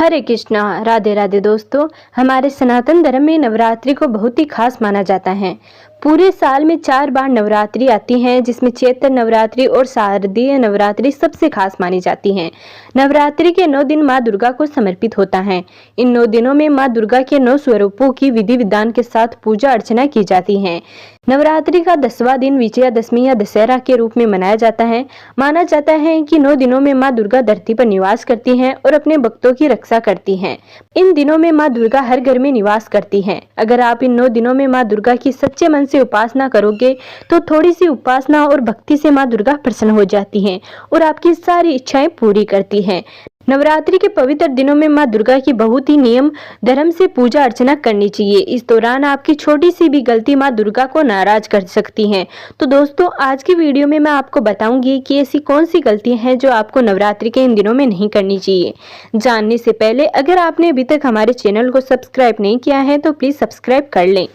हरे कृष्णा, राधे राधे दोस्तों। हमारे सनातन धर्म में नवरात्रि को बहुत ही खास माना जाता है। पूरे साल में 4 बार नवरात्रि आती हैं, जिसमें चैत्र नवरात्रि और शारदीय नवरात्रि सबसे खास मानी जाती हैं। नवरात्रि के 9 दिन माँ दुर्गा को समर्पित होता है। इन 9 दिनों में माँ दुर्गा के 9 स्वरूपों की विधि विधान के साथ पूजा अर्चना की जाती है। नवरात्रि का 10वां दिन विजयादशमी या दशहरा के रूप में मनाया जाता है। माना जाता है कि 9 दिनों में माँ दुर्गा धरती पर निवास करती हैं और अपने भक्तों की रक्षा करती हैं। इन दिनों में माँ दुर्गा हर घर में निवास करती हैं। अगर आप इन 9 दिनों में माँ दुर्गा की सच्चे मन से उपासना करोगे तो थोड़ी सी उपासना और भक्ति से माँ दुर्गा प्रसन्न हो जाती हैं और आपकी सारी इच्छाएं पूरी करती हैं। नवरात्रि के पवित्र दिनों में माँ दुर्गा की बहुत ही नियम धर्म से पूजा अर्चना करनी चाहिए। इस दौरान आपकी छोटी सी भी गलती माँ दुर्गा को नाराज कर सकती हैं। तो दोस्तों, आज की वीडियो में मैं आपको बताऊंगी कि ऐसी कौन सी गलतियां हैं जो आपको नवरात्रि के इन दिनों में नहीं करनी चाहिए। जानने से पहले अगर आपने अभी तक हमारे चैनल को सब्सक्राइब नहीं किया है तो प्लीज सब्सक्राइब कर लें।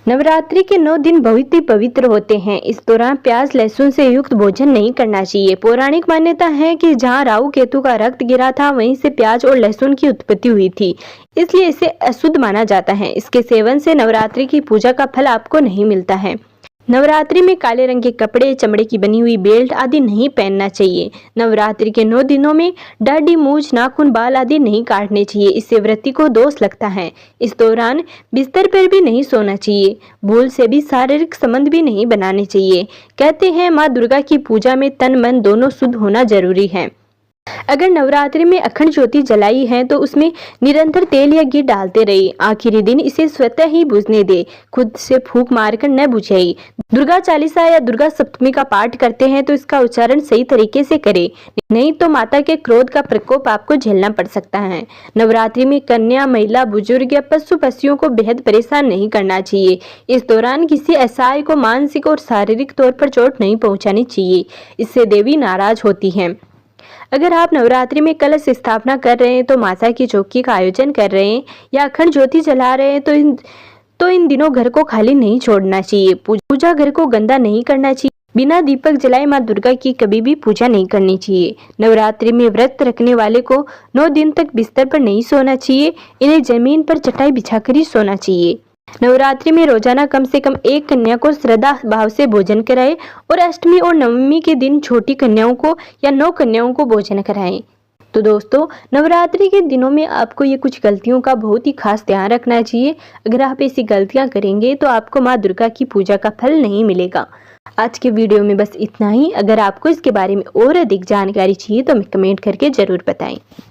नवरात्रि के 9 दिन बहुत ही पवित्र होते हैं। इस दौरान प्याज लहसुन से युक्त भोजन नहीं करना चाहिए। पौराणिक मान्यता है कि जहां राहु केतु का रक्त गिरा था वहीं से प्याज और लहसुन की उत्पत्ति हुई थी, इसलिए इसे अशुद्ध माना जाता है। इसके सेवन से नवरात्रि की पूजा का फल आपको नहीं मिलता है। नवरात्रि में काले रंग के कपड़े, चमड़े की बनी हुई बेल्ट आदि नहीं पहनना चाहिए। नवरात्रि के 9 दिनों में दाढ़ी, मूछ, नाखून, बाल आदि नहीं काटने चाहिए, इससे व्रती को दोष लगता है। इस दौरान बिस्तर पर भी नहीं सोना चाहिए। भूल से भी शारीरिक संबंध भी नहीं बनाने चाहिए। कहते हैं माँ दुर्गा की पूजा में तन मन दोनों शुद्ध होना जरूरी है। अगर नवरात्रि में अखंड ज्योति जलाई है तो उसमें निरंतर तेल या घी डालते रहिए। आखिरी दिन इसे स्वतः ही बुझने दे, खुद से फूंक मारकर न बुझाइए। दुर्गा चालीसा या दुर्गा सप्तमी का पाठ करते हैं तो इसका उच्चारण सही तरीके से करें, नहीं तो माता के क्रोध का प्रकोप आपको झेलना पड़ सकता है। नवरात्रि में कन्या, महिला, बुजुर्ग या पशु पक्षियों को बेहद परेशान नहीं करना चाहिए। इस दौरान किसी असहाय को मानसिक और शारीरिक तौर पर चोट नहीं पहुंचानी चाहिए, इससे देवी नाराज होती है। अगर आप नवरात्रि में कलश स्थापना कर रहे हैं तो माता की चौकी का आयोजन कर रहे हैं या अखंड ज्योति जला रहे हैं तो इन दिनों घर को खाली नहीं छोड़ना चाहिए। पूजा घर को गंदा नहीं करना चाहिए। बिना दीपक जलाए माँ दुर्गा की कभी भी पूजा नहीं करनी चाहिए। नवरात्रि में व्रत रखने वाले को 9 दिन तक बिस्तर पर नहीं सोना चाहिए। इन्हें जमीन पर चटाई बिछाकर ही सोना चाहिए। नवरात्रि में रोजाना कम से कम 1 कन्या को श्रद्धा भाव से भोजन कराएं और अष्टमी और नवमी के दिन छोटी कन्याओं को या 9 कन्याओं को भोजन कराएं। तो दोस्तों, नवरात्रि के दिनों में आपको ये कुछ गलतियों का बहुत ही खास ध्यान रखना चाहिए। अगर आप ऐसी गलतियां करेंगे तो आपको माँ दुर्गा की पूजा का फल नहीं मिलेगा। आज के वीडियो में बस इतना ही। अगर आपको इसके बारे में और अधिक जानकारी चाहिए तो हमें कमेंट करके जरूर बताएं।